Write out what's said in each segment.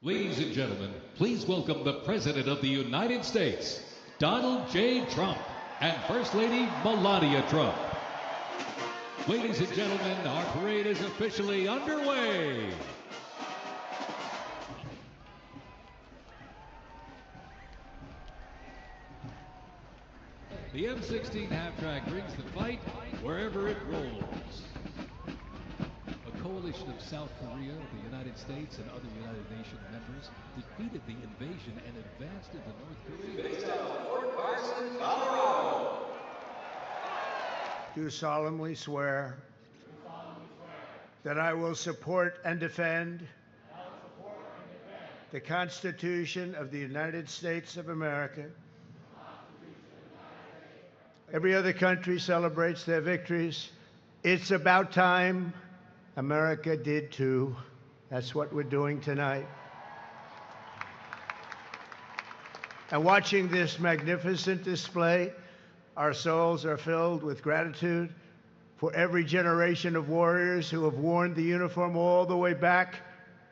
Ladies and gentlemen, please welcome the President of the United States, Donald J. Trump, and First Lady Melania Trump. Ladies and gentlemen, our parade is officially underway. The M16 half-track brings the fight wherever it rolls. A coalition of South Korea, the United States, and other United Nations members defeated the invasion and advanced into North Korea. Based out of Fort Carson, Colorado. Do solemnly swear that I will support and defend the Constitution of the United States of America. Every other country celebrates their victories. It's about time America did too. That's what we're doing tonight. And watching this magnificent display, our souls are filled with gratitude for every generation of warriors who have worn the uniform all the way back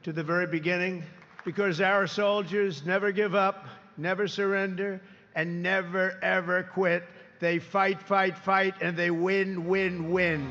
to the very beginning, because our soldiers never give up, never surrender, and never, ever quit. They fight, fight, fight, and they win, win, win.